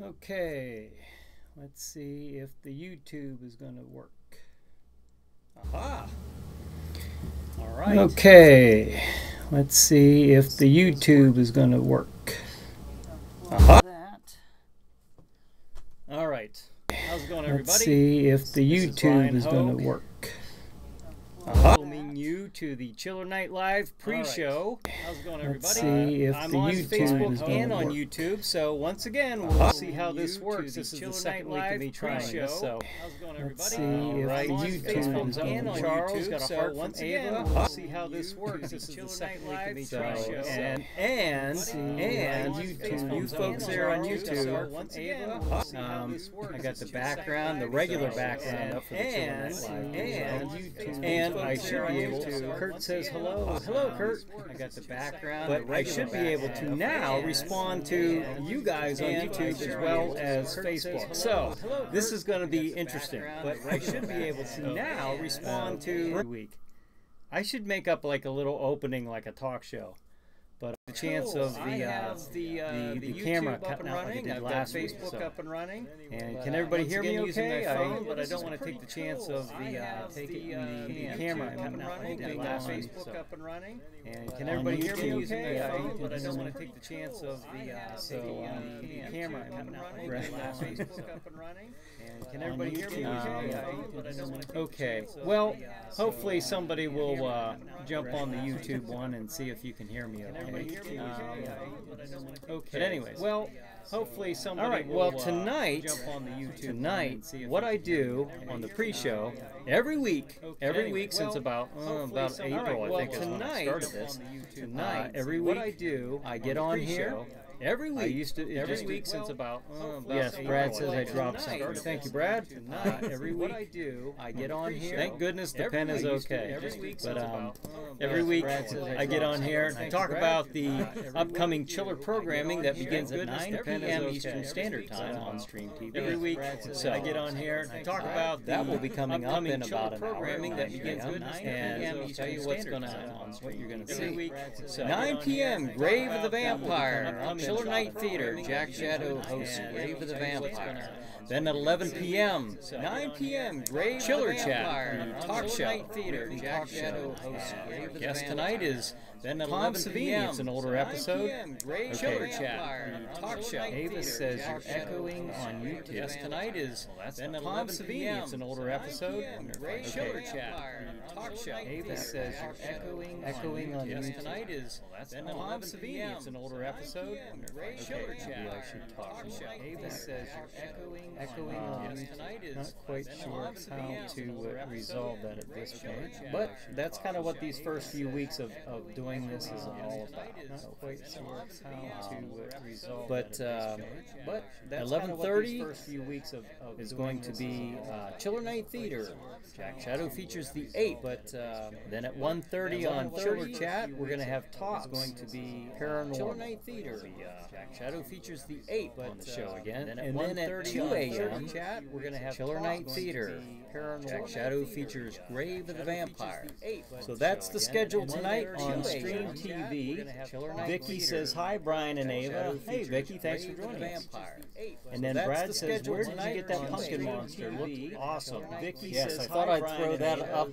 Okay, let's see if the YouTube is going to work. Aha! All right. Okay, let's see if the YouTube is going to work. Aha! All right. How's it going, everybody? Let's see if the YouTube is going to work. Welcoming you to the ChillerNight Live pre-show. How's it going, everybody? Let's see if I'm the on YouTube Facebook is and on YouTube. So once again, we'll see how this works. This is the second week of me trying this. So how's it going, everybody? Let's see if the YouTube is going to work. Charles got a heart from Ava. We'll see how this works. This is the second week of me trying this. And you folks there on YouTube. Once again, I got the background, the regular background up for the ChillerNight Live. And I should be able to. Kurt says hello. Hello, Kurt. I got the background, but I should be able to now respond to you guys on YouTube as well as Facebook. So this is going to be interesting. But I should be able to now respond to week. I should make up like a little opening, like a talk show. But the chance of the camera cutting out like it did last week. Facebook up and running. And can everybody hear me okay? But I don't want to take the chance of the camera cutting out like it did last week. Facebook up and running. And can everybody hear me okay? But I don't want to take the chance of the camera cutting out like it did last week. Facebook up and running. And can everybody hear me okay? Okay. Well, hopefully somebody will jump on the YouTube one and see if you can hear me okay. Okay. But anyways, well, hopefully somebody. All right. Well, tonight, jump on the YouTube. Tonight, what I do on the pre-show every week since about April, I think is when I started this. Tonight, every week, what I do, I get on here. Every week. I used to every week since about yes. Brad says I dropped something. Thank you, Brad. Every week, what I do, I get on here. Thank goodness the pen is okay. But every week I get on here and I talk about the upcoming chiller programming that begins at 9 p.m. Eastern Standard Time on Stream TV. Every week, so I get on here and I talk about that will be coming up in about an programming that begins at 9 p.m. Eastern Tell you what's going to happen, what you're going to see. 9 p.m. Grave of the Vampire. ChillerNight Theater, Jack Shadow hosts Grave of the Vampire. Then at 11 p.m., 9 p.m., Grave Chiller Chat, the talk show. Theater, Jack Shadow hosts Grave of the Vampire. Guest tonight is then at 11 p.m. It's an older episode. Okay. Chiller Chat, the talk show. Ava says you're echoing on YouTube. Guest tonight is then at 11 p.m. It's an older episode. Okay. Chiller Chat, the talk show. Ava says you're echoing on YouTube. Tonight is then at 11 p.m. It's an older episode. Okay, maybe I should talk more. Ava says you're echoing on YouTube. Not quite sure how to resolve that at this point, but that's kind of what these first few weeks of doing this is all about. Not quite sure how to resolve. But 11:30 first few weeks of is going to be ChillerNight Theater. Jack Shadow features the 8, but then at 1:30 on Chiller Chat we're going to have talks. It's going to be paranormal. ChillerNight Theater. Jack Shadow featers the 8 on the show again. And then at 2 a.m. chat we're going to have ChillerNight Theater. Jack Shadow features Grave of the Vampire. So that's the schedule tonight on Stream TV. Vicky says hi, Brian and Ava. Hey Vicky, thanks for joining us. And then Brad says, where did you get that pumpkin monster? Looked awesome. Vicky says, I thought I'd throw that up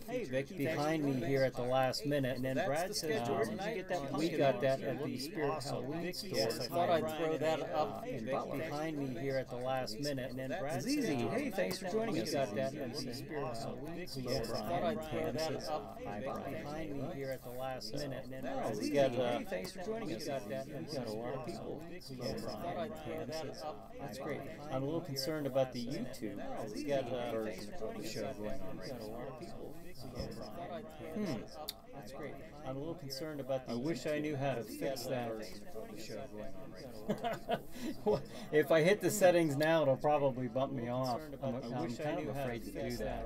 behind me here at the last minute. And then Brad says, where did you get that pumpkin? We got that at the Spirit Halloween store. I thought I'd throw that up behind me here at the last minute. And then Brad says, hey, thanks for joining us. We got that at the Spirit Halloween store. I thought I'd throw that up behind me here at the last minute. And then Brad says, hey, thanks for joining us. We got a lot of people. That's great. I'm a little concerned about the YouTube. We got a version of the show going on right now. A lot of people. That's great. I'm a little concerned about the I wish I knew how to fix that show going on right now. If I hit the settings now, it'll probably bump me off. I'm kind of afraid to do that.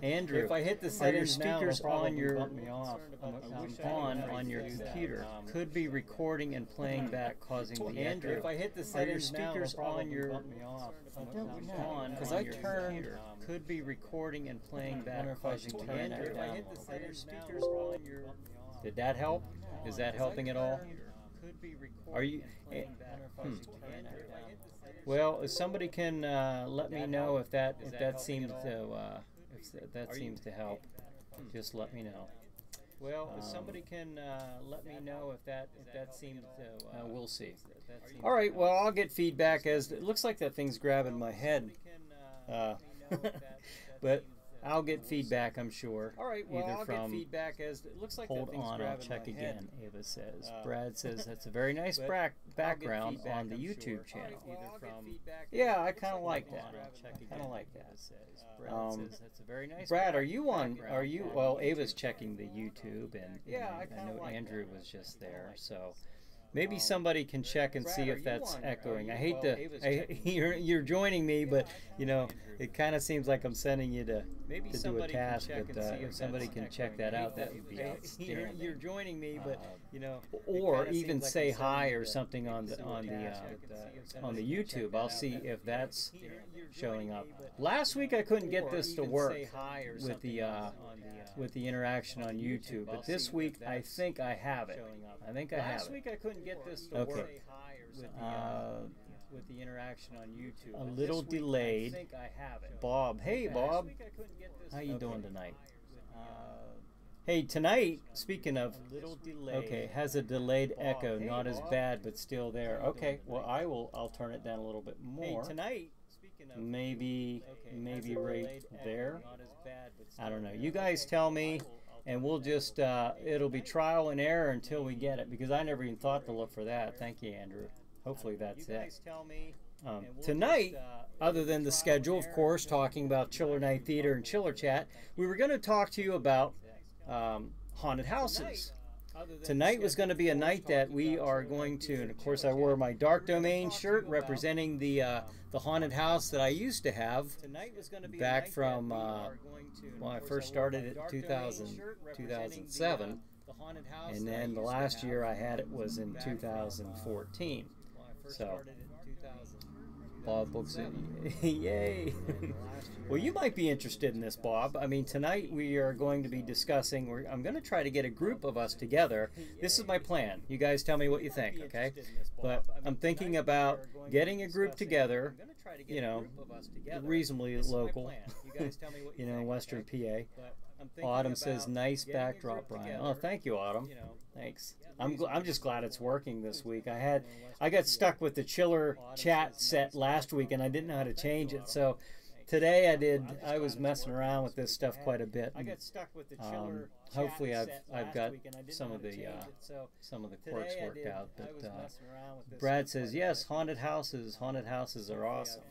Andrew, if I hit the settings now, it'll probably bump me off. On your computer. Could be recording and playing back, causing the Andrew, if I hit the settings now, it'll probably bump me off. Because I turned. Could be recording and playing back, causing the Andrew. If I hit the settings speakers on your. Did that help? Is that helping at all? Are you? Well, if somebody can let me know if that seems to help, just let me know. Well, if somebody can let me know if that seems to. We'll see. All right. Well, I'll get feedback as it looks like that thing's grabbing my head. But I'll get feedback, I'm sure. All right, well, I'll get feedback as it looks like that thing's grabbing my head. Hold on, I'll check again, Ava says. Brad says that's a very nice background on the YouTube channel. Yeah, I kind of like that. Brad, are you on, well, Ava's checking the YouTube, and I know Andrew was just there, so... Maybe somebody can check and see if that's echoing. I hate to, you're joining me, but you know, it kind of seems like I'm sending you to do a task. But if somebody can check that out, that would be outstanding. You're joining me, but you know, or even say hi or something on the YouTube. I'll see if that's showing up. Last week I couldn't get this to work with the interaction on YouTube, but this week I think I have it. Last week I couldn't get this to work with the interaction on YouTube. A little delayed. I think I have it. Bob, hey Bob, how you doing tonight? Hey, tonight, speaking of, okay, has a delayed echo, not as bad, but still there. Okay, well I'll turn it down a little bit more. Hey, tonight, maybe right there. I don't know. You guys tell me. And we'll just, it'll be trial and error until we get it, because I never even thought to look for that. Thank you, Andrew. Hopefully that's it. Tonight, other than the schedule, of course, talking about Chiller Night Theater and Chiller Chat, we were going to talk to you about haunted houses. Tonight was going to be a night that we are going to, and of course I wore my Dark Domain shirt representing the haunted house that I used to have back from when I first started it in 2007, and then the last year I had it was in 2014. So Bob books it. Yay! Well, you might be interested in this, Bob. I mean, tonight we are going to be discussing, I'm going to try to get a group of us together. This is my plan. You guys tell me what you think, okay? But I'm thinking about getting a group together, you know, reasonably local, you know, Western PA. Autumn says, nice backdrop, Brian. Oh, thank you, Autumn. Thanks. I'm just glad it's working this week. I got stuck with the Chiller Chat set last week, and I didn't know how to change it, so today I was messing around with this stuff quite a bit. And, hopefully I've got some of the quirks worked out. But Brad says, yes, haunted houses are awesome.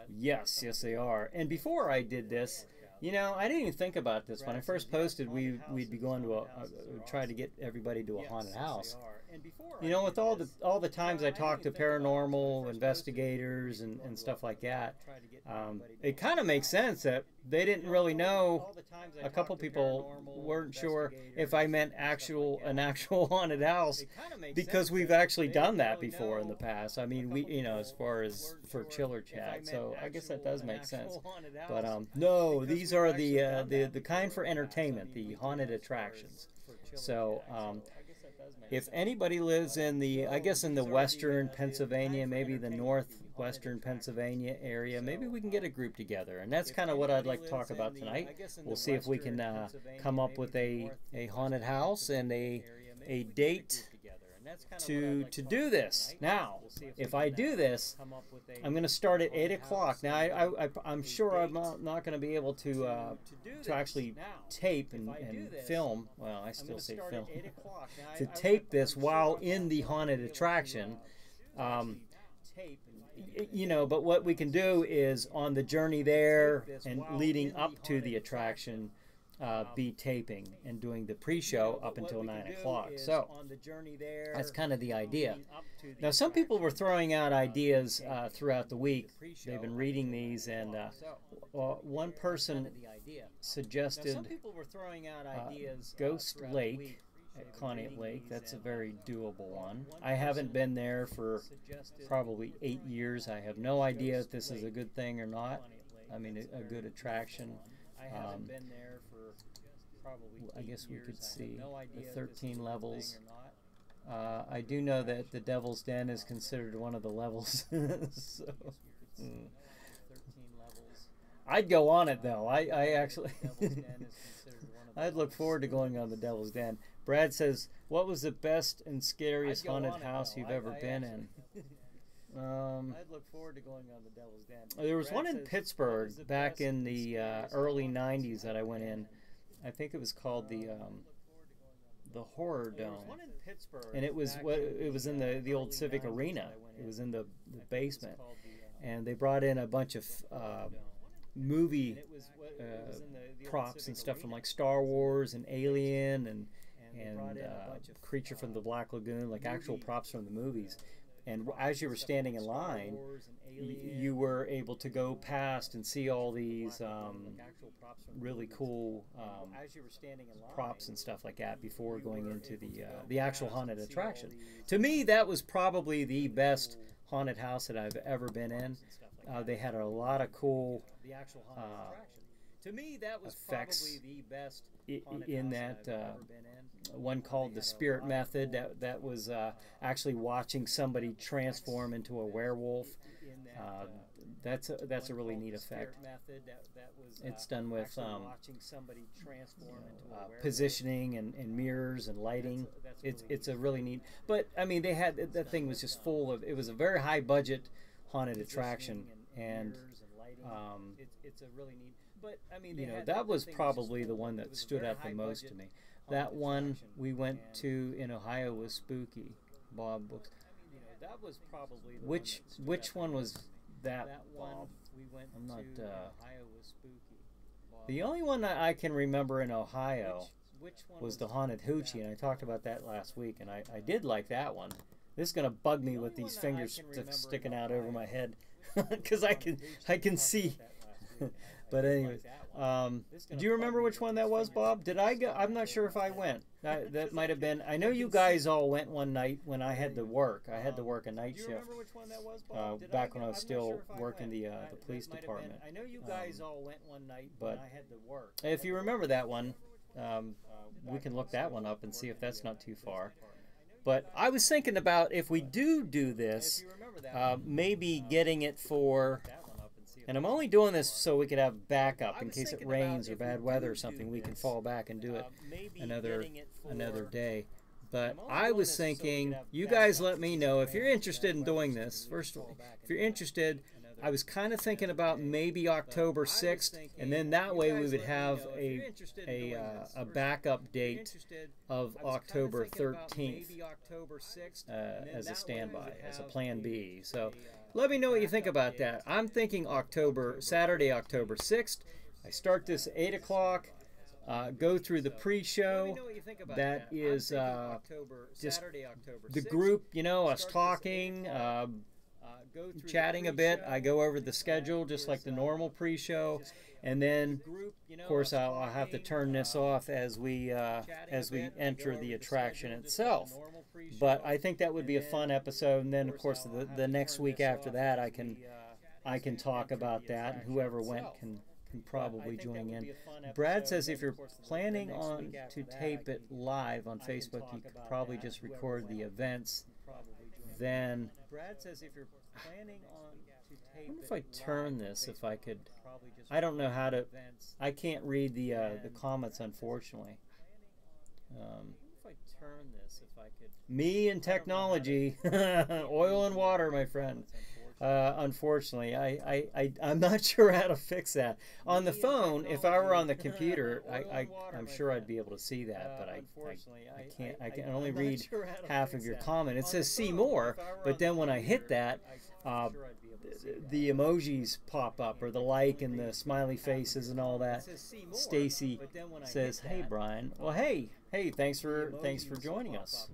Yes, they are. And before I did this, you know, I didn't even think about this. When I first posted, we'd be going to try to get everybody to a haunted house. You know, with all the times I talked to paranormal investigators and stuff like that, it kind of makes sense that they didn't really know. A couple people weren't sure if I meant an actual haunted house, because we've actually done that before in the past. I mean, you know, as far as for Chiller Chat, so I guess that does make sense. But no, these are the kind for entertainment, the haunted attractions. So if anybody lives in I guess in the western Pennsylvania, maybe the northwestern Pennsylvania area, maybe we can get a group together. And that's kind of what I'd like to talk about tonight. We'll see if we can come up with a haunted house and a date to do this. Now, if I do this, I'm going to start at 8 o'clock. Now, I'm sure I'm not going to be able to actually tape and film. Well, I still say film. To tape this while in the haunted attraction. You know, but what we can do is on the journey there and leading up to the attraction, be taping and doing the pre-show up until 9 o'clock. So that's kind of the idea. Now, some people were throwing out ideas throughout the week. They've been reading these, and one person suggested Ghost Lake at Conneaut Lake. That's a very doable one. I haven't been there for probably 8 years. I have no idea if this is a good thing or not. I mean, a good attraction. I guess we could see the 13 levels I do know that the Devil's Den is considered one of the levels. So, I'd go on it though. I actually I'd look forward to going on the Devil's Den. Brad says, "What was the best and scariest haunted house you've ever been in?" I'd look forward to going on the Devil's Den. There was one in Pittsburgh back in the early '90s that I went in. I think it was called the Horror Dome, and it was in the old Civic Arena. It was in the basement, and they brought in a bunch of movie props and stuff from like Star Wars and Alien and Creature from the Black Lagoon, like actual props from the movies. And as you were standing in line, you were able to go past and see all these really cool props and stuff like that before going into the actual haunted attraction. To me, that was probably the best haunted house that I've ever been in. They had a lot of cool to me, that was effects probably the best in that one called the Spirit Method. That was actually watching somebody transform into a werewolf. That's a really neat effect. It's done with positioning and mirrors and lighting. It's a really neat. But I mean, they had that thing was just full of. It was a very high budget haunted attraction, and it's a really neat. But I mean, you know, that was probably the one that stood out the most to me. That one we went to in Ohio was spooky. Bob books. That was probably which one was that? Bob? I'm not. The only one I can remember in Ohio was the Haunted Hoochie, and I talked about that last week, and I did like that one. This is gonna bug me with these fingers sticking out over my head, because I can see. But anyways, do you remember which one that was, Bob? Did I go? I'm not sure if I went. That might have been. I know you guys all went one night when I had to work. I had to work a night shift. Do you remember which one that was, Bob? Back when I was still working the police department. I know you guys all went one night when I had to work. If you remember that one, we can look that one up and see if that's not too far. But I was thinking about if we do this, maybe getting it for. And I'm only doing this so we could have backup in case it rains or bad weather or something. We can fall back and do it another day. But I was thinking, you guys let me know if you're interested in doing this. First of all, if you're interested, I was kind of thinking about maybe October 6th, and then that way we would have a backup date of October 13th as a standby, as a plan B. So let me know what you think about that. I'm thinking Saturday, October 6th. I start this at 8 o'clock. Go through the pre-show. That is just the group, you know, us talking, chatting a bit. I go over the schedule just like the normal pre-show, and then of course I'll have to turn this off as we enter the attraction itself. But I think that would be a fun episode, and then of course the next week after that I can talk about that, and whoever went can probably join in. Brad says if you're planning on to tape it live on Facebook, you could probably just record the events. Then Brad says if you're planning on to tape, I wonder if I turn this, if I could. I don't know how to. I can't read the comments, unfortunately. If I turn this, if I could. Me and technology, oil and water, my friend. Unfortunately, I'm not sure how to fix that. On the phone, if I were on the computer, I'm sure I'd be able to see that, but I can't. I can only read half of your comment. It says see more, but then when I hit that, the emojis pop up, or the like and the smiley faces and all that. Stacy says, "Hey Brian." Well, hey, thanks for joining us.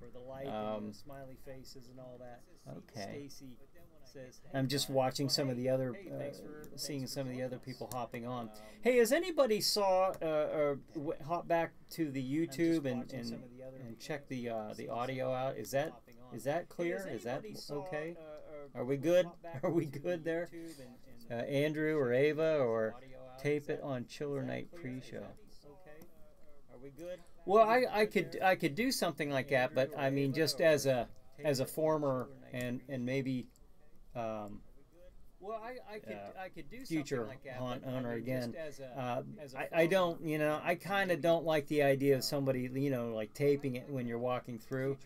Okay. I'm just watching some of the other, seeing some of the other people hopping on. Hey, has anybody hop back to the YouTube and check the audio out? Is that clear? Is that okay? Are we good? Are we good there? Andrew or Ava, or tape it on ChillerNight pre-show. Well, I could do something like that, but I mean, just as a former and maybe I could do future like that, haunt owner again. I don't, you know, I kind of don't like the idea of somebody, you know, like taping it when you're walking through.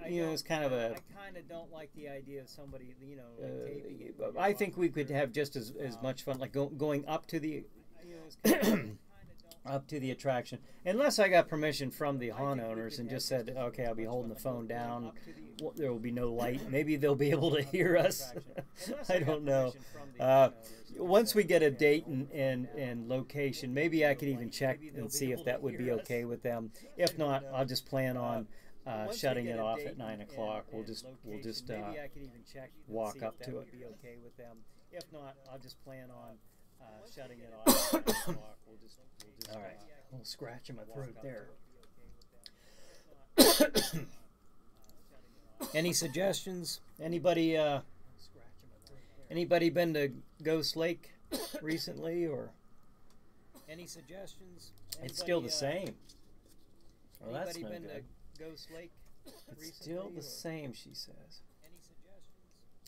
You know, it's kind of a. I kind of don't like the idea of somebody, you know, like taping it. I think we could have just as much fun, like going up to the. Up to the attraction, unless I got permission from the haunt owners and just said, okay, I'll be holding the phone down, there will be no light, maybe they'll be able to hear us. I don't know. Once we get a date and location, maybe I could even check and see if that would be okay with them. If not, I'll just plan on shutting it off at 9 o'clock. We'll just walk up to it. If not, I'll just plan on shutting it off at 9 o'clock. All right, a little scratch in my throat there. Any suggestions? Anybody been to Ghost Lake recently, or any suggestions? It's still the same. Well, that's no good. Ghost Lake it's still the same, she says.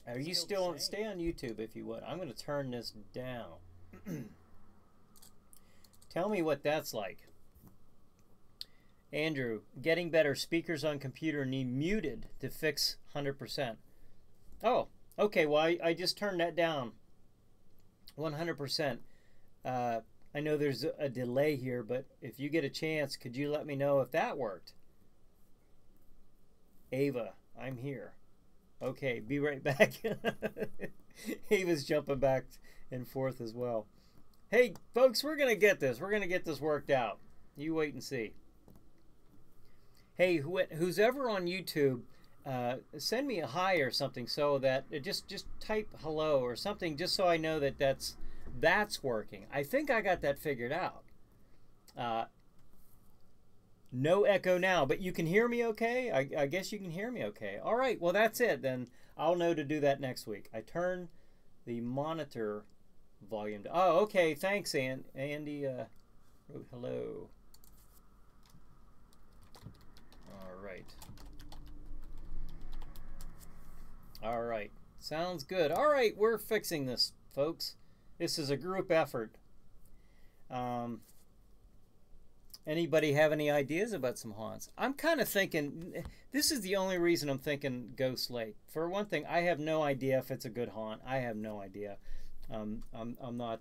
Are you still on? Stay on YouTube if you would. I'm going to turn this down. Tell me what that's like. Andrew, getting better. Speakers on computer need muted to fix 100%. Oh, okay. Well, I just turned that down 100%. I know there's a delay here, but if you get a chance, could you let me know if that worked? Ava, I'm here. Okay, be right back. Ava's jumping back and forth as well. Hey, folks, we're going to get this. We're going to get this worked out. You wait and see. Hey, who's ever on YouTube, send me a hi or something so that just type hello or something just so I know that that's working. I think I got that figured out. No echo now, but you can hear me okay? I guess you can hear me okay. All right, well, that's it. Then I'll know to do that next week. I turn the monitor volume down. Oh, okay. Thanks, Andy. Wrote hello. All right. All right. Sounds good. All right, we're fixing this, folks. This is a group effort. Anybody have any ideas about some haunts? I'm kind of thinking, this is the only reason I'm thinking Ghost Lake. For one thing, I have no idea if it's a good haunt. I have no idea. I'm not,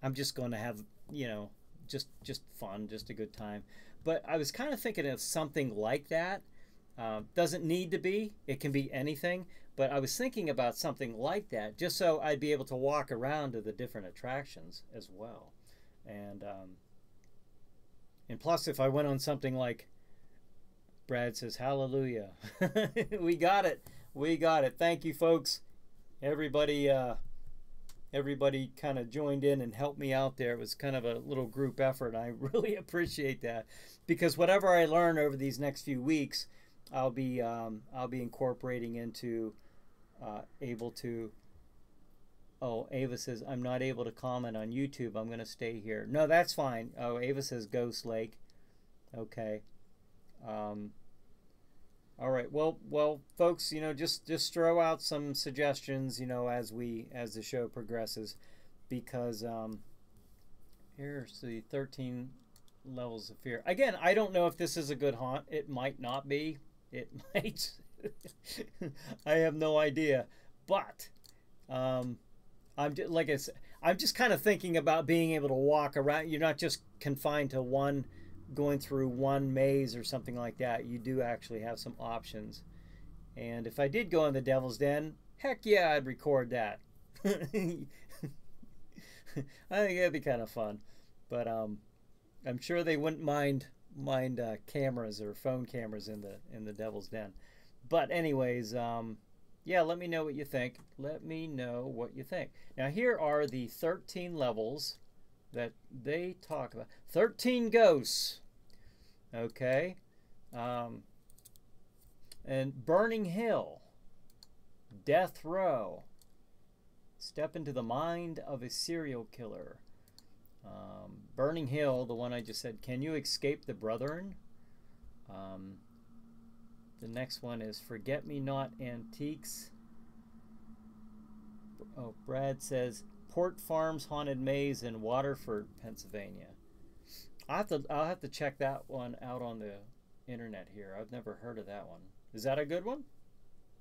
I'm just going to have, you know, just fun, just a good time. But I was kind of thinking of something like that. Doesn't need to be. It can be anything. But I was thinking about something like that just so I'd be able to walk around to the different attractions as well. And plus, if I went on something like, Brad says, hallelujah. We got it. We got it. Thank you, folks. Everybody kind of joined in and helped me out there. It was kind of a little group effort. I really appreciate that, because whatever I learn over these next few weeks, I'll be incorporating into able to. Oh, Ava says, I'm not able to comment on YouTube. I'm going to stay here. No, that's fine. Oh, Ava says Ghost Lake. Okay. All right. Well, folks, you know, just throw out some suggestions, you know, as the show progresses, because here's the 13 levels of fear. Again, I don't know if this is a good haunt. It might not be. It might. I have no idea. But I'm just kind of thinking about being able to walk around. You're not just confined to going through one maze or something like that. You do actually have some options. And if I did go in the Devil's Den, heck yeah, I'd record that. I think it'd be kind of fun. But I'm sure they wouldn't mind cameras or phone cameras in the Devil's Den. But anyways, yeah, let me know what you think. Let me know what you think. Now, here are the 13 levels that they talk about. 13 ghosts. Okay. And Burning Hill. Death Row. Step into the mind of a serial killer. Burning Hill, the one I just said, can you escape the brethren? The next one is Forget Me Not Antiques. Oh, Brad says Port Farms Haunted Maze in Waterford, Pennsylvania. I'll have to check that one out on the internet here. I've never heard of that one. Is that a good one?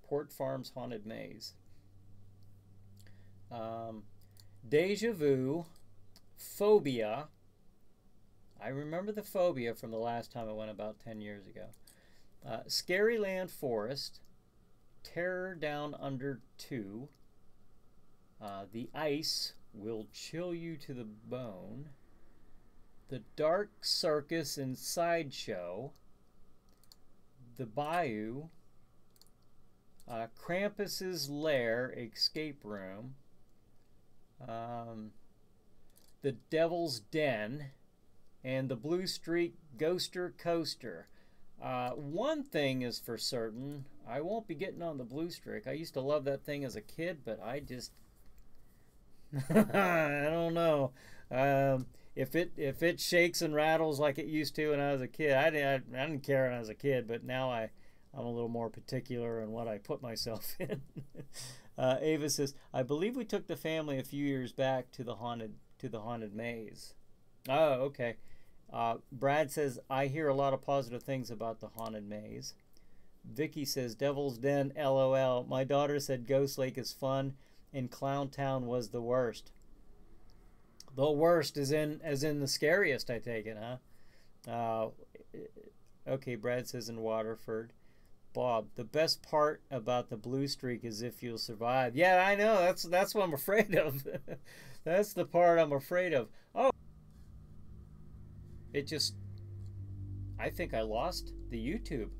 Port Farms Haunted Maze. Deja Vu, Phobia. I remember the phobia from the last time I went about 10 years ago. Scaryland Forest, Terror Down Under 2. The Ice Will Chill You to the Bone. The Dark Circus and Sideshow. The Bayou. Krampus's Lair Escape Room. The Devil's Den. And the Blue Streak Ghoster Coaster. One thing is for certain, I won't be getting on the Blue Streak. I used to love that thing as a kid, but I just I don't know. If it shakes and rattles like it used to when I was a kid, I didn't care when I was a kid, but now I'm a little more particular in what I put myself in. Ava says, I believe we took the family a few years back to the haunted maze. Oh, okay. Brad says, I hear a lot of positive things about the haunted maze. Vicky says, Devil's Den, LOL. My daughter said Ghost Lake is fun and Clown Town was the worst. The worst as in the scariest, I take it, huh? Okay, Brad says in Waterford. Bob, the best part about the Blue Streak is if you'll survive. Yeah, I know. That's what I'm afraid of. That's the part I'm afraid of. Oh. I think I lost the YouTube.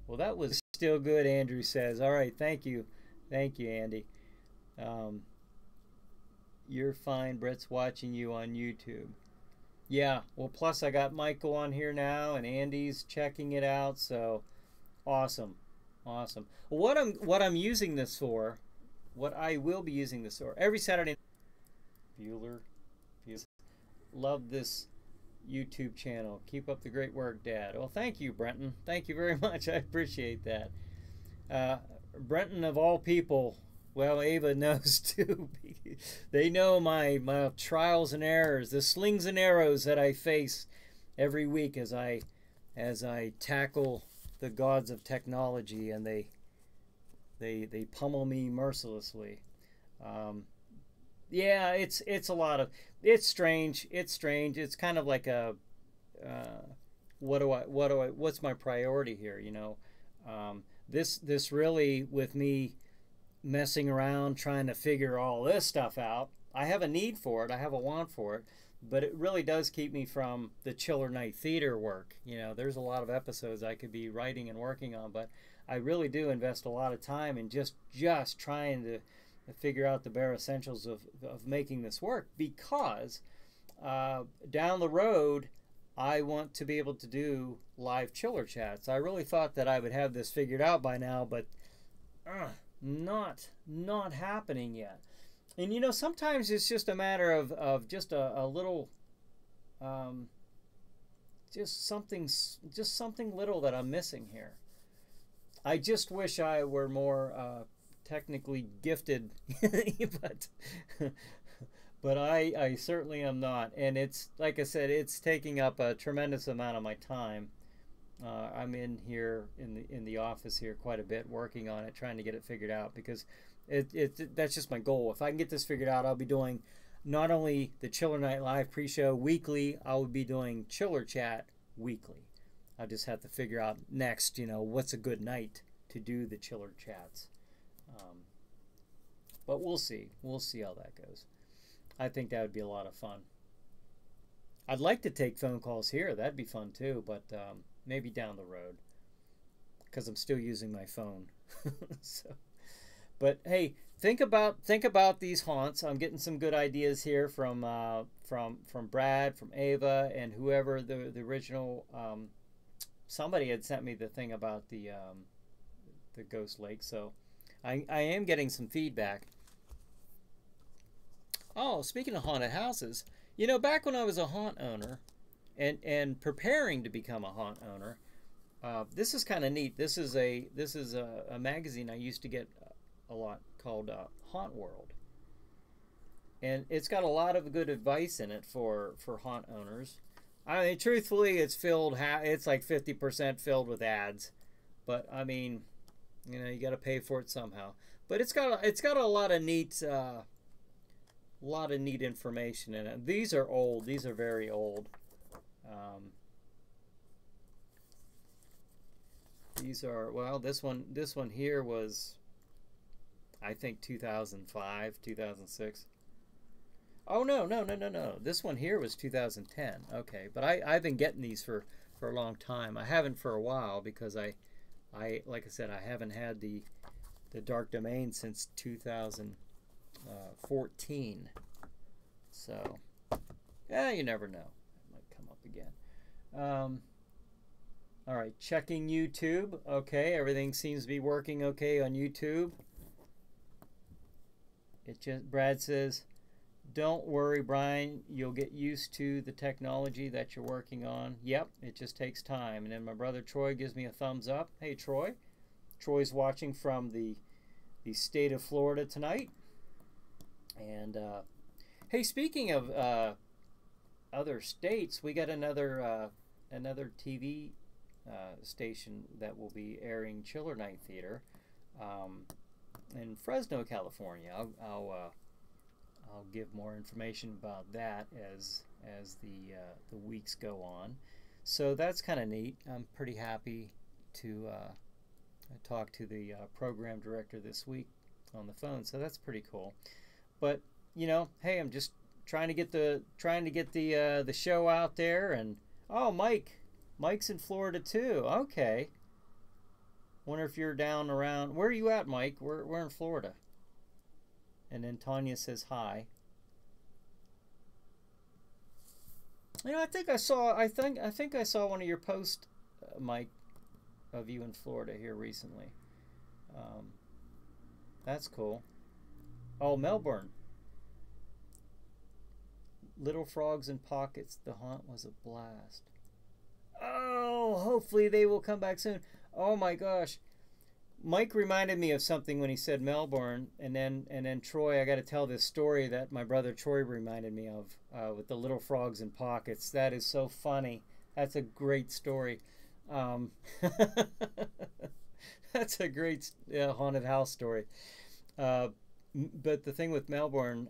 Well, that was still good, Andrew says. All right, thank you. Thank you, Andy. You're fine. Brett's watching you on YouTube. Yeah, well, plus I got Michael on here now, and Andy's checking it out, so awesome. Awesome. What I'm using this for, what I will be using this for, every Saturday. Bueller. Love this YouTube channel. Keep up the great work, Dad. Well, thank you, Brenton. Thank you very much. I appreciate that. Brenton, of all people, well, Ava knows too. They know my trials and errors, the slings and arrows that I face every week as I tackle the gods of technology, and they pummel me mercilessly. Yeah, it's a lot of, it's strange. It's strange. It's kind of like a what's my priority here, you know? This really, with me messing around trying to figure all this stuff out, I have a need for it, I have a want for it, but it really does keep me from the ChillerNight theater work. You know, there's a lot of episodes I could be writing and working on, but I really do invest a lot of time in just trying to figure out the bare essentials of making this work, because down the road I want to be able to do live chiller chats. I really thought that I would have this figured out by now, but not happening yet. And you know, sometimes it's just a matter of just a little just something little that I'm missing here. I just wish I were more technically gifted, but I certainly am not. And it's, like I said, it's taking up a tremendous amount of my time. I'm in here in the office here quite a bit, working on it, trying to get it figured out, because that's just my goal. If I can get this figured out, I'll be doing not only the ChillerNight Live pre-show weekly, I will be doing Chiller Chat weekly. I just have to figure out next, you know, what's a good night to do the Chiller Chats. But we'll see. We'll see how that goes. I think that would be a lot of fun. I'd like to take phone calls here. That'd be fun too, but maybe down the road, because I'm still using my phone. So, but hey, think about these haunts. I'm getting some good ideas here from Brad, from Ava, and whoever the original. Somebody had sent me the thing about the Ghost Lake, so I am getting some feedback. Oh, speaking of haunted houses, you know, back when I was a haunt owner and preparing to become a haunt owner, this is kind of neat. This is a magazine I used to get a lot called Haunt World, and it's got a lot of good advice in it for haunt owners. I mean, truthfully, it's filled. It's like 50% filled with ads, but I mean, you know, you got to pay for it somehow. But it's got a lot of neat information in it. These are old. These are very old. These are, well, this one here was, I think, 2005, 2006. Oh no. This one here was 2010. Okay, but I've been getting these for a long time. I haven't for a while because I like I said, I haven't had the Dark Domain since 2014. So, yeah, you never know. It might come up again. All right, checking YouTube. Okay, everything seems to be working okay on YouTube. Brad says, "Don't worry, Brian. You'll get used to the technology that you're working on." Yep, it just takes time. And then my brother Troy gives me a thumbs up. Hey, Troy. Troy's watching from the state of Florida tonight. And hey, speaking of other states, we got another TV station that will be airing ChillerNight Theater in Fresno, California. I'll give more information about that as the weeks go on. So that's kind of neat. I'm pretty happy to talk to the program director this week on the phone. So that's pretty cool. But you know, hey, I'm just trying to get the show out there. And oh, Mike's in Florida too. Okay. Wonder if you're down around. Where are you at, Mike? We're in Florida. And then Tanya says hi. You know, I think I saw one of your posts, Mike, of you in Florida here recently. That's cool. Oh, Melbourne. Little Frogs in Pockets. The haunt was a blast. Oh, hopefully they will come back soon. Oh my gosh. Mike reminded me of something when he said Melbourne, and then Troy, I got to tell this story that my brother Troy reminded me of with the Little Frogs in Pockets. That is so funny. That's a great story. That's a great haunted house story. But the thing with Melbourne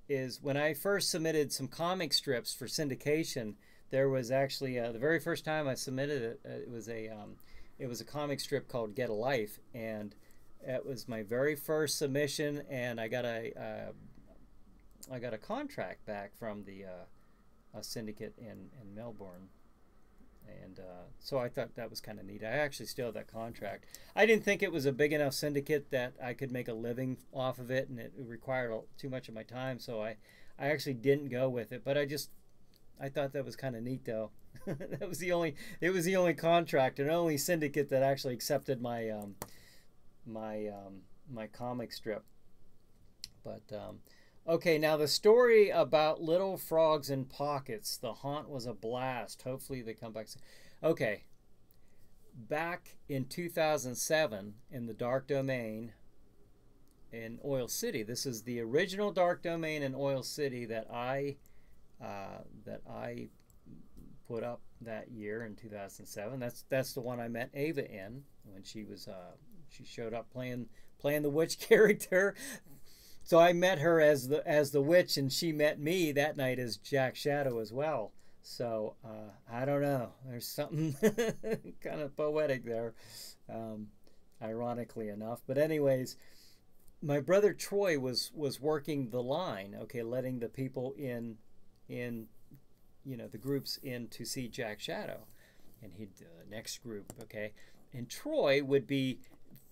is when I first submitted some comic strips for syndication, there was actually the very first time I submitted it, it was a comic strip called Get a Life, and it was my very first submission, and I got a contract back from the a syndicate in Melbourne. And so I thought that was kind of neat. I actually still have that contract. I didn't think it was a big enough syndicate that I could make a living off of it, and it required too much of my time, so I actually didn't go with it. But I thought that was kind of neat, though. It was the only contract and only syndicate that actually accepted my my comic strip. But okay, now the story about Little Frogs in Pockets. The haunt was a blast. Hopefully they come back soon. Okay, back in 2007 in the Dark Domain in Oil City. This is the original Dark Domain in Oil City that I put up that year in 2007. That's the one I met Ava in when she showed up playing the witch character. So I met her as the witch, and she met me that night as Jack Shadow as well. So I don't know. There's something kind of poetic there, ironically enough. But anyways, my brother Troy was working the line, okay, letting the people in the groups in to see Jack Shadow, and he'd next group, okay, and Troy would be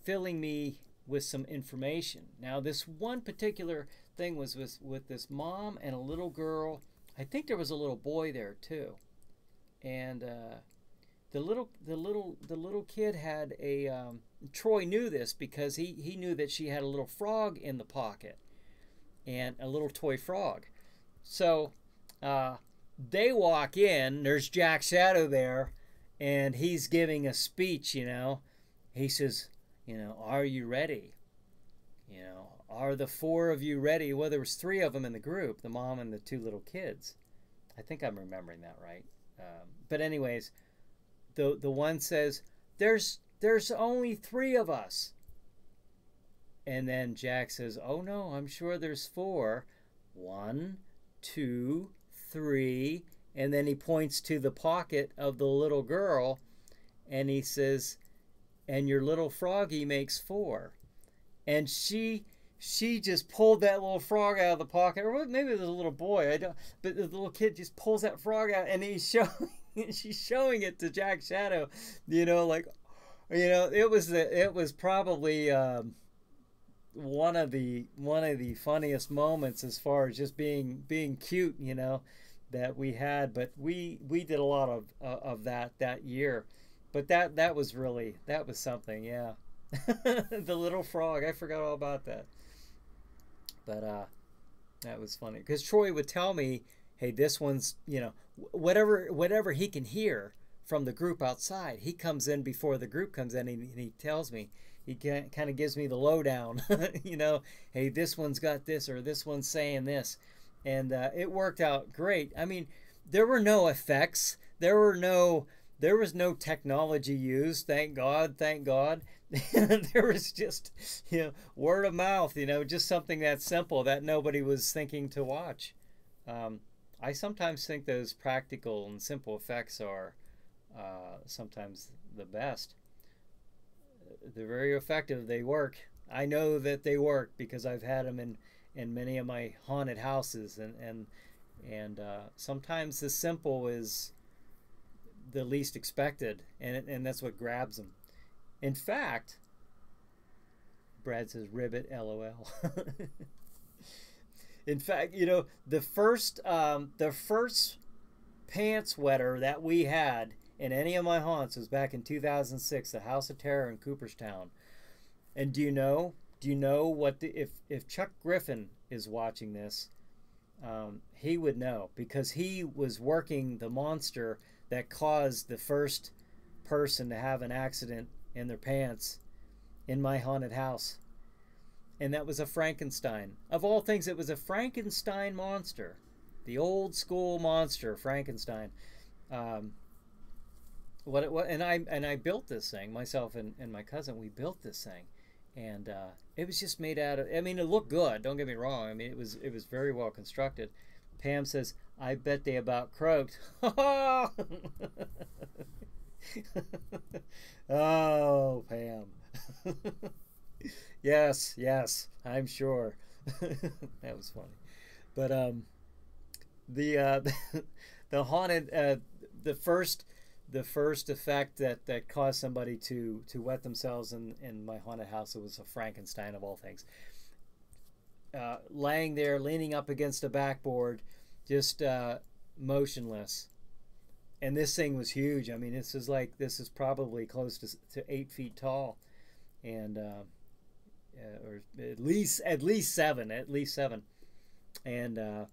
filling me with some information. Now this one particular thing was with this mom and a little girl. I think there was a little boy there too, and the little kid had a Troy knew this because he knew that she had a little frog in the pocket, and a little toy frog. So they walk in. There's Jack Shadow there, and he's giving a speech. He says, are you ready? Are the 4 of you ready? Well, there was 3 of them in the group, the mom and the 2 little kids. I think I'm remembering that right. But anyways, the one says, there's only 3 of us. And then Jack says, oh no, I'm sure there's 4. 1, 2, 3. And then he points to the pocket of the little girl, and he says, and your little froggy makes 4. And she just pulled that little frog out of the pocket, or maybe it was a little boy. I don't. But the little kid just pulls that frog out, and she's showing it to Jack Shadow. It was probably one of the funniest moments as far as just being cute, that we had. But we did a lot of that year. But that was something, yeah. The little frog, I forgot all about that. But that was funny, because Troy would tell me, hey, this one's, whatever he can hear from the group outside, he comes in before the group comes in, and he tells me, he kind of gives me the lowdown. Hey, this one's got this, or this one's saying this. And it worked out great. I mean, there were no effects. There was no technology used. Thank God. There was just, word of mouth, just something that simple that nobody was thinking to watch. I sometimes think those practical and simple effects are sometimes the best. They're very effective. They work. I know that they work because I've had them in many of my haunted houses, and sometimes the simple is the least expected, and that's what grabs them. In fact, Brad says, ribbit, LOL. In fact, the first pants wetter that we had in any of my haunts was back in 2006, the House of Terror in Cooperstown. And do you know what if Chuck Griffin is watching this, he would know, because he was working the monster that caused the first person to have an accident in their pants in my haunted house. And that was a Frankenstein. Of all things, it was a Frankenstein monster. The old school monster, Frankenstein. And I built this thing, myself and my cousin, we built this thing. And it was just made out of, I mean, it looked good, don't get me wrong. I mean, it was very well constructed. Pam says, I bet they about croaked. Oh, Pam. Yes, I'm sure. That was funny. But the haunted, the first effect that caused somebody to wet themselves in my haunted house, it was a Frankenstein of all things. Laying there, leaning up against a backboard, just motionless. And this thing was huge. I mean, this is probably close to 8 feet tall, and or at least 7, and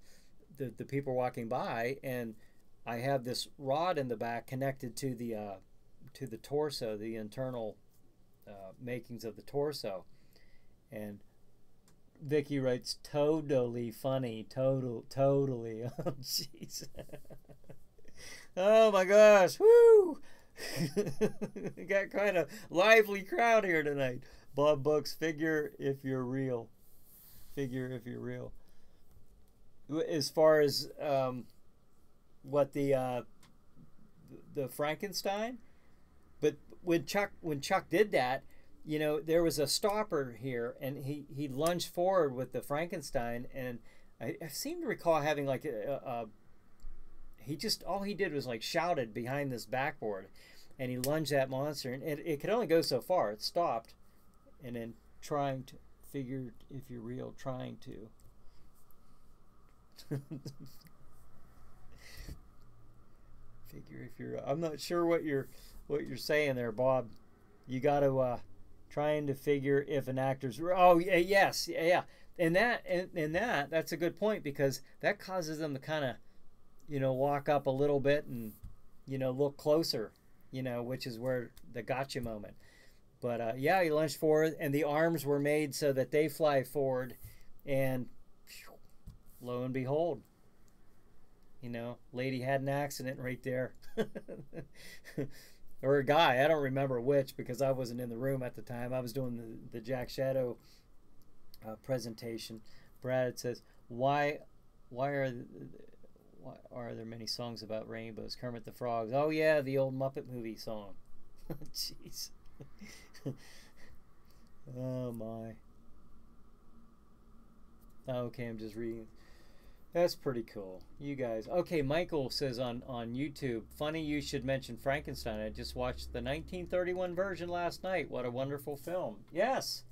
the people walking by, and I have this rod in the back connected to the torso, the internal makings of the torso, and Vicky writes, totally funny, totally. Oh, jeez. Oh my gosh, woo! Got kind of lively crowd here tonight. Bob Books, figure if you're real. As far as what the Frankenstein, but when Chuck did that, there was a stopper here, and he lunged forward with the Frankenstein, and I seem to recall having like all he did was like shouted behind this backboard, and he lunged that monster, and it could only go so far. It stopped, and then trying to figure if you're real, trying to. Figure if you're. I'm not sure what you're saying there, Bob. You got to trying to figure if an actor's. Oh yes, yeah. And that's a good point, because that causes them to kind of, walk up a little bit and, look closer, which is where the gotcha moment. But yeah, he lunged forward, and the arms were made so that they fly forward, and lo and behold, lady had an accident right there. Or a guy, I don't remember which, because I wasn't in the room at the time. I was doing the Jack Shadow presentation. Brad says, why are there many songs about rainbows? Kermit the Frogs. Oh yeah, the old Muppet movie song. Jeez. Oh my. Okay, I'm just reading. That's pretty cool. You guys. Okay, Michael says on YouTube, funny you should mention Frankenstein. I just watched the 1931 version last night. What a wonderful film. Yes.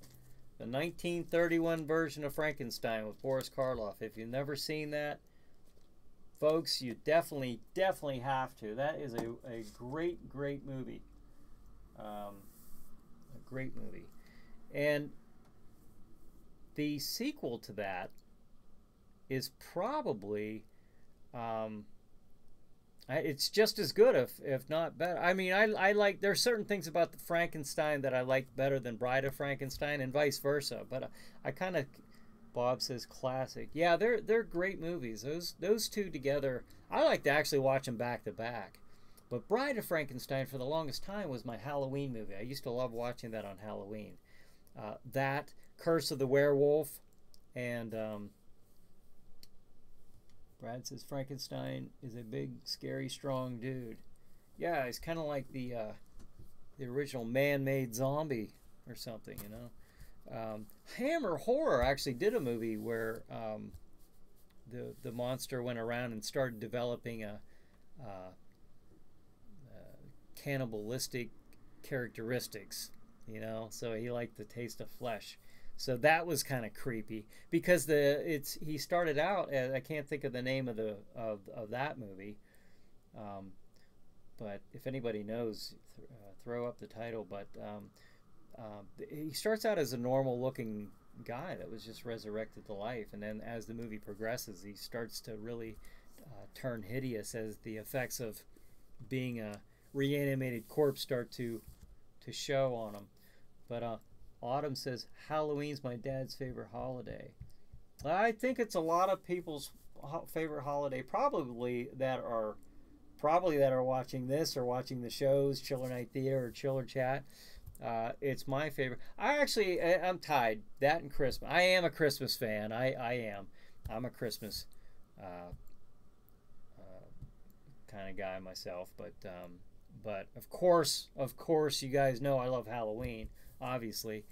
The 1931 version of Frankenstein with Boris Karloff. If you've never seen that, folks, you definitely have to. That is a great movie. A great movie. And the sequel to that is probably it's just as good, if not better. I mean, I like, there's certain things about the Frankenstein that I like better than Bride of Frankenstein, and vice versa. But I kind of, Bob says classic. Yeah, they're great movies. Those two together, I like to actually watch them back to back. But Bride of Frankenstein, for the longest time, was my Halloween movie. I used to love watching that on Halloween. That, Curse of the Werewolf, and Brad says Frankenstein is a big, scary, strong dude. Yeah, he's kind of like the original man-made zombie or something, Hammer Horror actually did a movie where the monster went around and started developing a cannibalistic characteristics, so he liked the taste of flesh. So that was kind of creepy, because he started out as, I can't think of the name of that movie, but if anybody knows, throw up the title. But he starts out as a normal looking guy that was just resurrected to life, and then as the movie progresses, he starts to really turn hideous as the effects of being a reanimated corpse start to show on him. But Autumn says Halloween's my dad's favorite holiday. I think it's a lot of people's favorite holiday, probably that are watching this or watching the shows, Chiller Night Theater or Chiller Chat. It's my favorite. I'm tied. That and Christmas. I am a Christmas fan. I am. I'm a Christmas kind of guy myself. But of course, you guys know I love Halloween, obviously.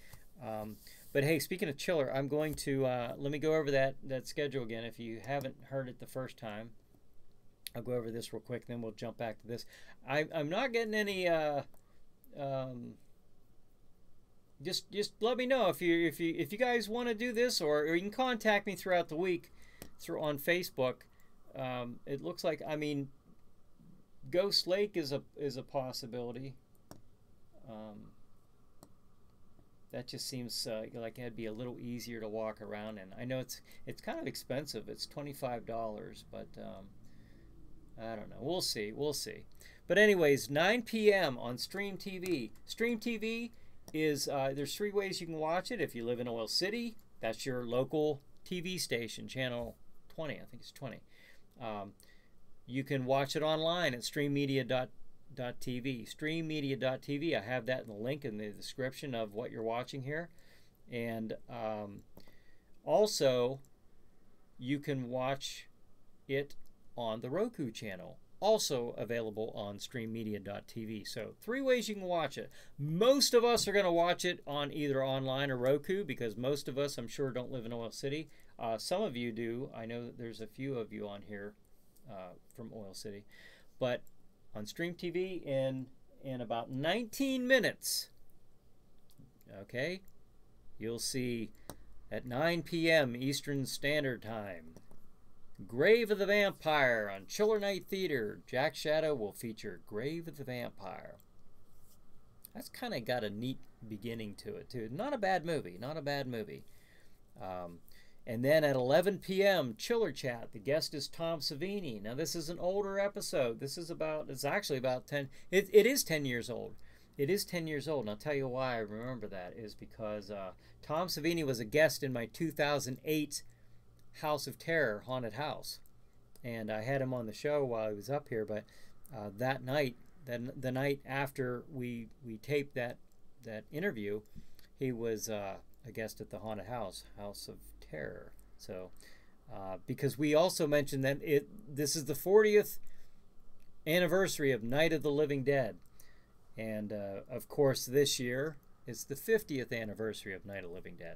But hey, speaking of Chiller, I'm going to let me go over that schedule again. If you haven't heard it the first time, I'll go over this real quick, then we'll jump back to this. I'm not getting any. Just let me know if you guys want to do this, or you can contact me throughout the week on Facebook. It looks like, Ghost Lake is a possibility. That just seems like it'd be a little easier to walk around in. I know it's kind of expensive. It's $25, but I don't know. We'll see. But anyways, 9 p.m. on Stream TV. Stream TV is there's 3 ways you can watch it. If you live in Oil City, that's your local TV station, channel 20. I think it's 20. You can watch it online at streammedia.tv. Streammedia.tv. I have that in the link in the description of what you're watching here. And also, you can watch it on the Roku channel, also available on streammedia.tv. So 3 ways you can watch it. Most of us are going to watch it on either online or Roku, because most of us, I'm sure, don't live in Oil City. Some of you do. I know that there's a few of you on here from Oil City. But on Stream TV in about 19 minutes, okay, you'll see at 9 p.m. Eastern Standard Time, Grave of the Vampire on Chiller Night Theater. Jack Shadow will feature Grave of the Vampire. That's kind of got a neat beginning to it, too. Not a bad movie. And then at 11 p.m., Chiller Chat. The guest is Tom Savini. Now, this is an older episode. This is it's actually about 10, it is 10 years old. It is 10 years old, and I'll tell you why I remember that is because Tom Savini was a guest in my 2008 House of Terror haunted house. And I had him on the show while he was up here, but that night, the night after we taped that interview, he was a guest at the haunted house of Terror. So because we also mentioned that this is the 40th anniversary of Night of the Living Dead, and of course this year is the 50th anniversary of Night of the Living Dead,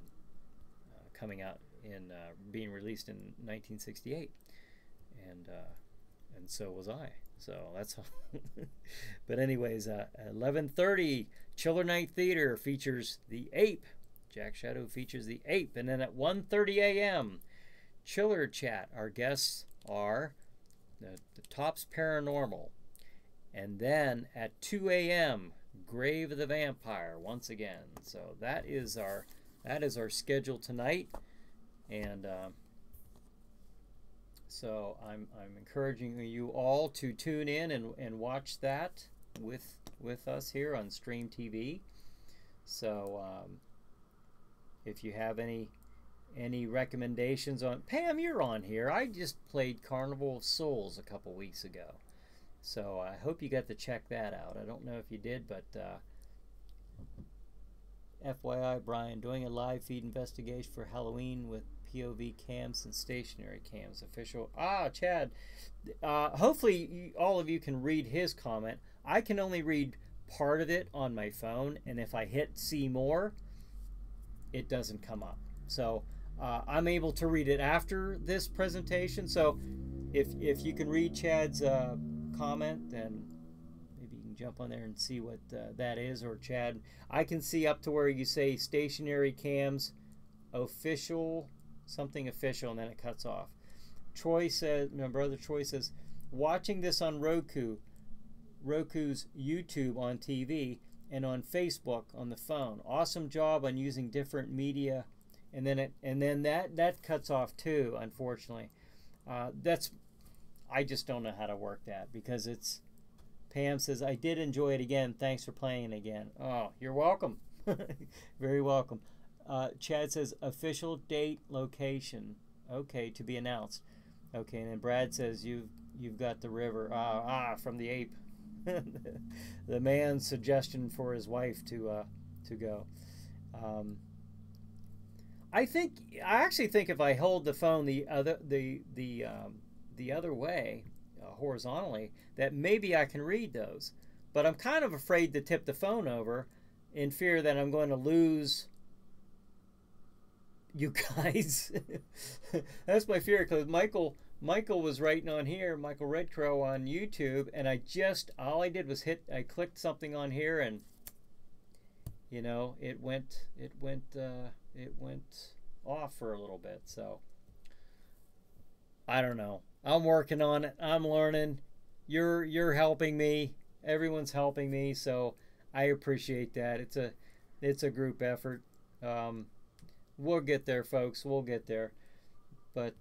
coming out in being released in 1968, and so was I. So that's but anyways, 11:30 ChillerNight Theater features The Ape. Jack Shadow features The Ape. And then at 1:30 a.m., Chiller Chat. Our guests are the Tops Paranormal. And then at 2 a.m., Grave of the Vampire once again. So that is our schedule tonight. And so I'm encouraging you all to tune in and watch that with us here on Stream TV. So if you have any recommendations on Pam, you're on here. I just played Carnival of Souls a couple weeks ago, so I hope you got to check that out. I don't know if you did, but FYI, Brian, doing a live feed investigation for Halloween with POV cams and stationary cams. Official. Chad. Hopefully all of you can read his comment. I can only read part of it on my phone, and if I hit see more, it doesn't come up. So I'm able to read it after this presentation. So if you can read Chad's comment, then maybe you can jump on there and see what that is. Or Chad, I can see up to where you say stationary cams, official, something official, and then it cuts off. Troy says, my brother Troy says, watching this on Roku's YouTube on TV and on Facebook on the phone. Awesome job on using different media, and then that cuts off too. Unfortunately, I just don't know how to work that because it's. Pam says I did enjoy it again. Thanks for playing again. Oh, you're welcome. Very welcome. Chad says official date location. Okay, to be announced. Okay, and then Brad says you've got the river. From the ape. The man's suggestion for his wife to go. I actually think if I hold the phone the other way, horizontally, that maybe I can read those. But I'm kind of afraid to tip the phone over, in fear that I'm going to lose you guys. That's my fear, because Michael was writing on here, Michael Red Crow on YouTube, and all I did was I clicked something on here, and it went off for a little bit. So I don't know. I'm working on it. I'm learning. You're helping me. Everyone's helping me, so I appreciate that. It's a group effort. We'll get there, folks. We'll get there. But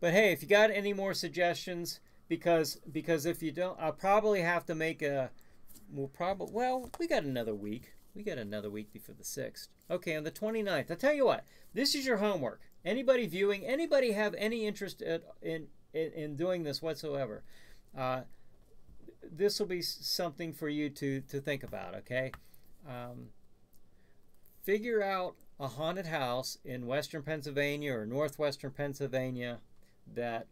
hey, if you got any more suggestions, because if you don't, I'll probably have to make we got another week. We got another week before the 6th. Okay, on the 29th. I'll tell you what. This is your homework. Anybody viewing, anybody have any interest in doing this whatsoever, this will be something for you to think about, okay? Figure out a haunted house in western Pennsylvania or northwestern Pennsylvania that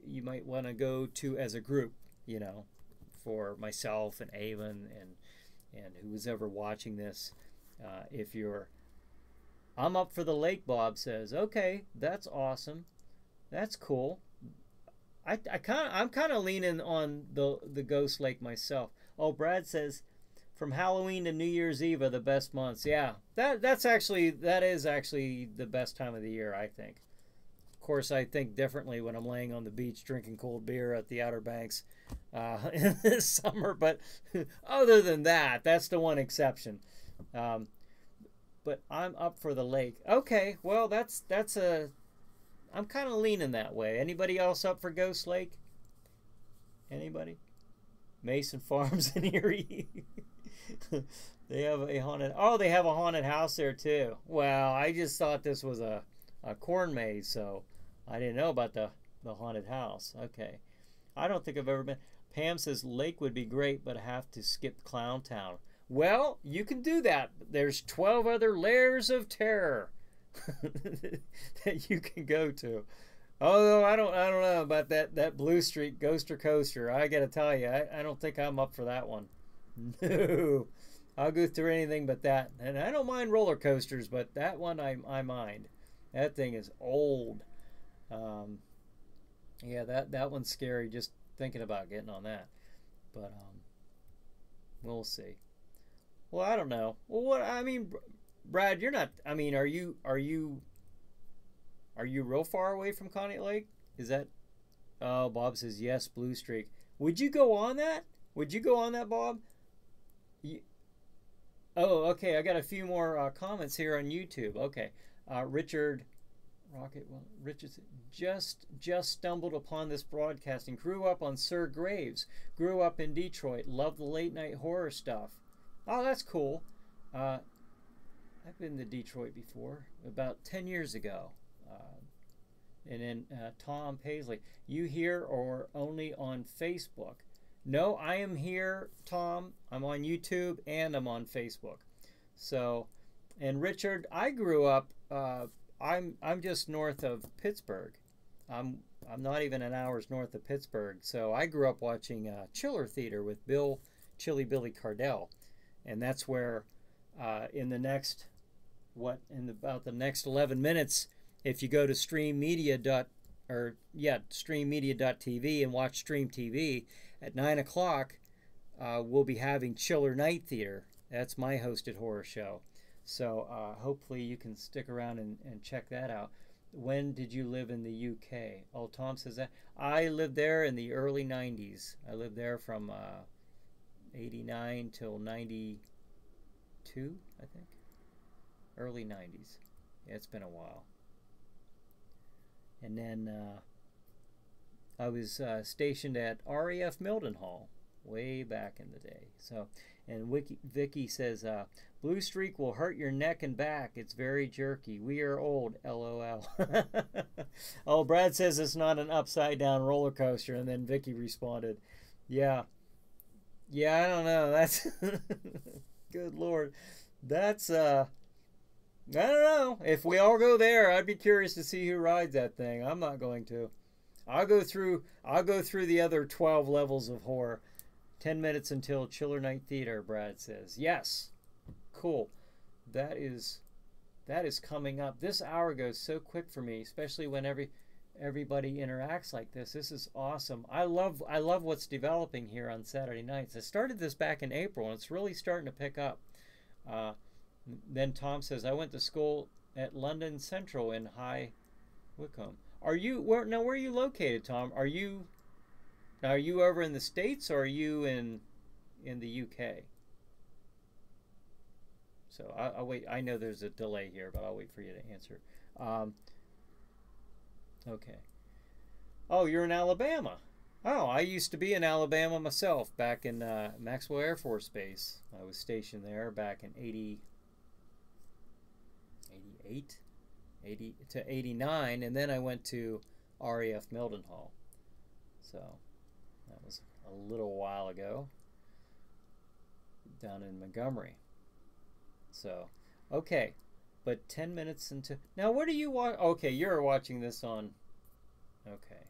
you might want to go to as a group, for myself and Avon and who's ever watching this. I'm up for the lake, Bob says. Okay, that's awesome. That's cool. I'm kind of leaning on the Ghost Lake myself. Oh, Brad says from Halloween to New Year's Eve are the best months. Yeah, that is actually the best time of the year, I think. Of course, I think differently when I'm laying on the beach drinking cold beer at the Outer Banks in the summer. But other than that, that's the one exception. But but I'm up for the lake. Okay, well, that's a... I'm kind of leaning that way. Anybody else up for Ghost Lake? Anybody? Mason Farms in Erie. They have a haunted... Oh, they have a haunted house there, too. Well, I just thought this was a corn maze, so I didn't know about the haunted house. Okay. I don't think I've ever been... Pam says Lake would be great, but I have to skip Clown Town. Well, you can do that. There's 12 other layers of terror that you can go to. Although I don't know about that Blue Street Ghoster Coaster. I got to tell you, I don't think I'm up for that one. No, I'll go through anything but that. And I don't mind roller coasters, but that one I mind. That thing is old. Yeah, that one's scary. Just thinking about getting on that. But we'll see. Well, I don't know. Well, what I mean, Brad, you're not. I mean, are you real far away from Conneaut Lake? Is that? Oh, Bob says yes. Blue Streak. Would you go on that? Would you go on that, Bob? Oh, okay. I got a few more comments here on YouTube. Okay, Richard just stumbled upon this broadcasting. Grew up on Sir Graves. Grew up in Detroit. Love the late night horror stuff. Oh, that's cool. I've been to Detroit before, about 10 years ago. And then Tom Paisley, you here or only on Facebook? No, I am here, Tom. I'm on YouTube and I'm on Facebook. So, and Richard, I grew up. I'm just north of Pittsburgh. I'm not even an hour's north of Pittsburgh. So I grew up watching Chiller Theater with Chilly Billy Cardell. And that's where in about the next 11 minutes, if you go to streammedia.tv and watch Stream TV at 9 o'clock, we'll be having ChillerNight Theater. That's my hosted horror show. So hopefully you can stick around and check that out. When did you live in the UK? Oh, Tom says that. I lived there in the early 90s. I lived there from 89 till 92, I think. Early 90s. Yeah, it's been a while. And then I was stationed at RAF Mildenhall way back in the day. So, and Vicky says, Blue Streak will hurt your neck and back. It's very jerky. We are old. LOL. Oh, Brad says it's not an upside down roller coaster. And then Vicky responded, yeah, I don't know. That's good Lord. That's I don't know. If we all go there, I'd be curious to see who rides that thing. I'm not going to. I'll go through the other 12 levels of horror. 10 minutes until ChillerNight Theater, Brad says. Yes. Cool. That is coming up. This hour goes so quick for me, especially when everybody interacts like this. This is awesome. I love what's developing here on Saturday nights. I started this back in April, and it's really starting to pick up. Then Tom says, I went to school at London Central in High Wycombe. Where are you located, Tom? Are you over in the States or are you in the UK? So I'll wait. I know there's a delay here, but I'll wait for you to answer. Okay. Oh, you're in Alabama. Oh, I used to be in Alabama myself back in Maxwell Air Force Base. I was stationed there back in 80 to 89, and then I went to RAF Mildenhall. So that was a little while ago down in Montgomery. So, okay, but 10 minutes into... Now, what do you watch? Okay, you're watching this on... Okay,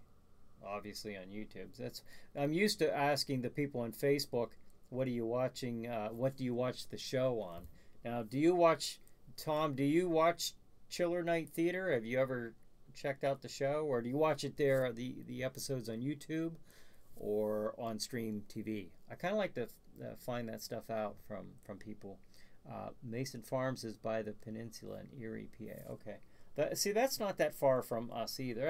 obviously on YouTube. I'm used to asking the people on Facebook, what are you watching? What do you watch the show on? Now, do you watch... Tom, do you watch ChillerNight Theater? Have you ever checked out the show? Or do you watch it there, the episodes on YouTube or on Stream TV? I kind of like to find that stuff out from people. Mason Farms is by the peninsula in Erie, PA. Okay. See, that's not that far from us either.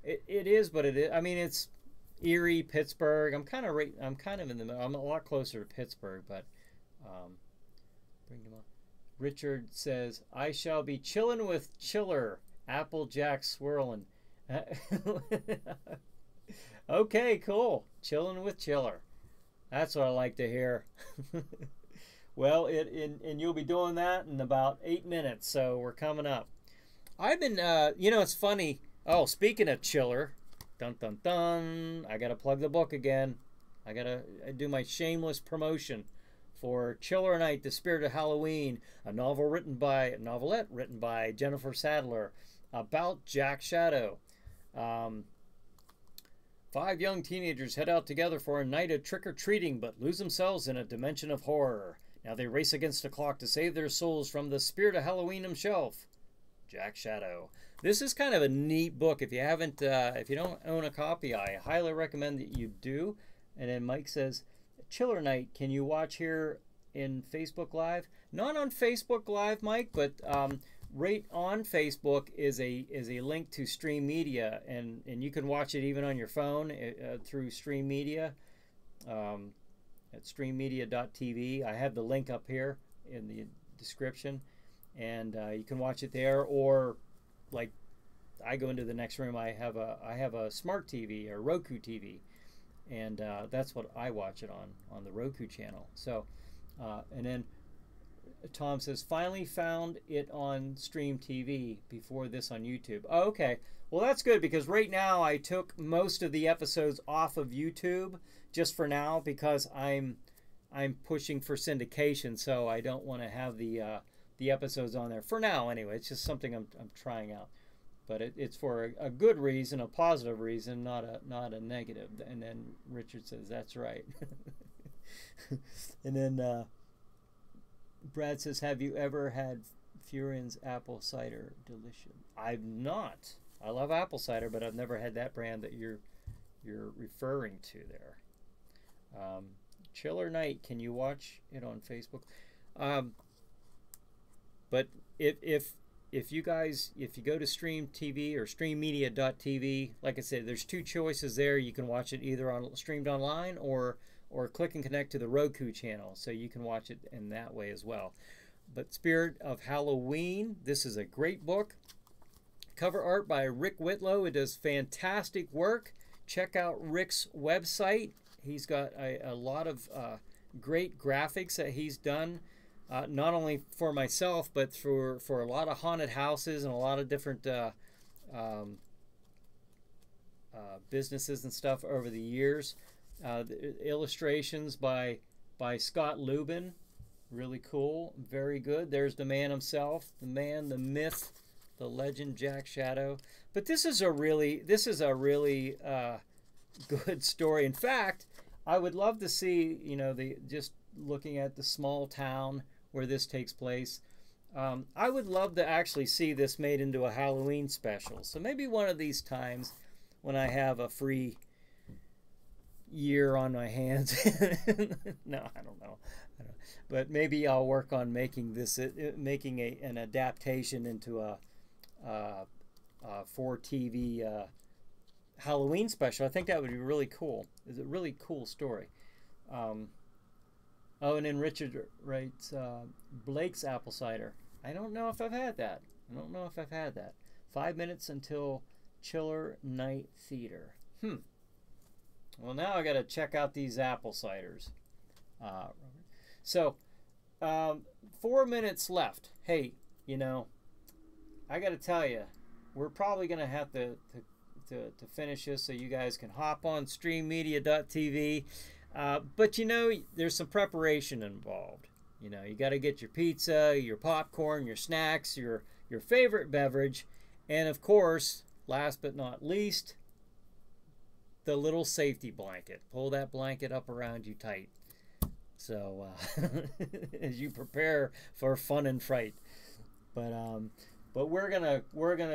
It is, but it is. I mean, it's Erie, Pittsburgh. I'm kind of in the middle. I'm a lot closer to Pittsburgh, but bring them up. Richard says, I shall be chillin' with Chiller. Applejack swirling. Okay, cool. Chillin' with Chiller. That's what I like to hear. Well, and you'll be doing that in about 8 minutes, so we're coming up. I've been, it's funny. Oh, speaking of Chiller, dun dun dun, I gotta plug the book again. I do my shameless promotion for ChillerNight, The Spirit of Halloween, a novelette written by Jennifer Sadler about Jack Shadow. 5 young teenagers head out together for a night of trick-or-treating, but lose themselves in a dimension of horror. Now they race against the clock to save their souls from the Spirit of Halloween himself, Jack Shadow. This is kind of a neat book. If you haven't, if you don't own a copy, I highly recommend that you do. And then Mike says, ChillerNight, can you watch here in Facebook Live? Not on Facebook Live, Mike, but right on Facebook is a link to Stream Media, and you can watch it even on your phone through Stream Media at streammedia.tv. I have the link up here in the description, and you can watch it there. Or like I go into the next room, I have a smart TV, or Roku TV, and that's what I watch it on the Roku channel. So and then Tom says, finally found it on Stream TV, before this on YouTube. Oh, okay. Well, that's good, because right now I took most of the episodes off of YouTube just for now, because I'm pushing for syndication, so I don't want to have the episodes on there for now anyway. It's just something I'm trying out. But it's for a good reason, a positive reason, not a negative. And then Richard says, that's right. And then Brad says, have you ever had Furion's apple cider? Delicious. I've not. I love apple cider, but I've never had that brand that you're referring to there. ChillerNight, can you watch it on Facebook? But if you go to Stream TV or streammedia.tv, like I said, there's 2 choices there. You can watch it either streamed online, or click and connect to the Roku channel, so you can watch it in that way as well. But Spirit of Halloween, this is a great book. Cover art by Rick Whitlow. It does fantastic work. Check out Rick's website. He's got a lot of great graphics that he's done, not only for myself, but for a lot of haunted houses and a lot of different businesses and stuff over the years. The illustrations by Scott Lubin, really cool, very good. There's the man himself, the man, the myth, the legend, Jack Shadow. But this is a really good story. In fact, I would love to see, just looking at the small town where this takes place. I would love to actually see this made into a Halloween special. So maybe one of these times, when I have a free year on my hands, no, I don't know, but maybe I'll work on making this, an adaptation into a for TV Halloween special. I think that would be really cool. It's a really cool story. Oh, and then Richard writes, Blake's apple cider. I don't know if I've had that. 5 minutes until ChillerNight Theater. Well, now I got to check out these apple ciders. So, 4 minutes left. Hey, I got to tell you, we're probably going to have to finish this so you guys can hop on streammedia.tv. But there's some preparation involved. You got to get your pizza, your popcorn, your snacks, your favorite beverage, and of course, last but not least, the little safety blanket. Pull that blanket up around you tight. So as you prepare for fun and fright. But we're gonna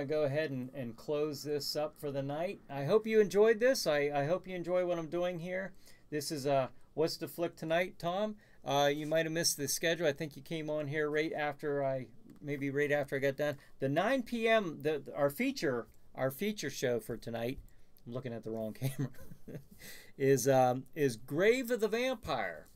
go ahead and close this up for the night. I hope you enjoyed this. I hope you enjoy what I'm doing here. This is What's the Flick Tonight, Tom. You might have missed the schedule. I think you came on here right after I got done. The 9 p.m. our feature show for tonight. I'm looking at the wrong camera. is Grave of the Vampire.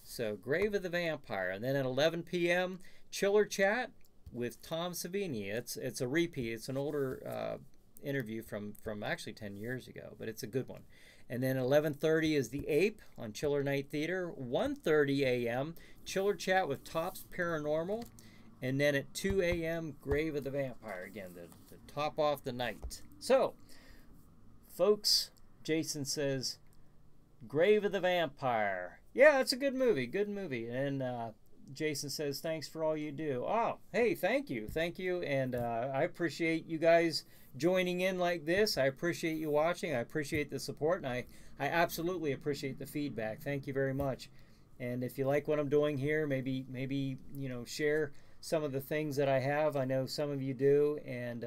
So Grave of the Vampire, and then at 11 p.m. Chiller Chat with Tom Savini. It's a repeat. It's an older interview from actually 10 years ago, but it's a good one. And then 11:30 is The Ape on ChillerNight Theater. 1:30 a.m. Chiller Chat with Tops Paranormal. And then at 2 a.m. Grave of the Vampire again, to top off the night. So, folks, Jason says, Grave of the Vampire. Yeah, it's a good movie. Good movie. And Jason says, thanks for all you do. Oh, hey, thank you. Thank you. And I appreciate you guys joining in like this. I appreciate you watching. I appreciate the support. And I absolutely appreciate the feedback. Thank you very much. And if you like what I'm doing here, maybe you know, share some of the things that I have. I know some of you do. And,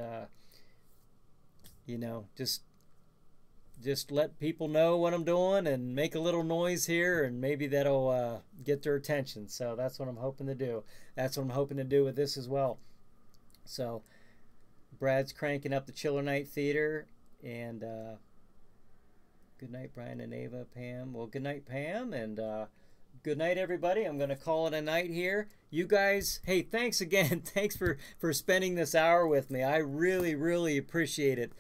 you know, just let people know what I'm doing and make a little noise here, and maybe that'll get their attention. So that's what I'm hoping to do. That's what I'm hoping to do with this as well. So Brad's cranking up the ChillerNight Theater, and good night, Brian and Ava, Pam. Well, good night, Pam, and good night, everybody. I'm going to call it a night here. You guys, hey, thanks again. Thanks for spending this hour with me. I really, really appreciate it.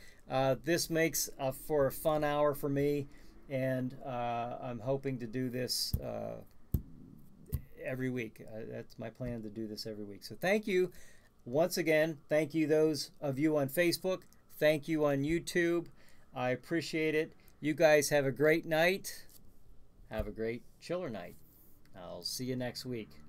This makes for a fun hour for me, and I'm hoping to do this every week. That's my plan, to do this every week. So thank you once again. Thank you, those of you on Facebook. Thank you on YouTube. I appreciate it. You guys have a great night. Have a great chiller night. I'll see you next week.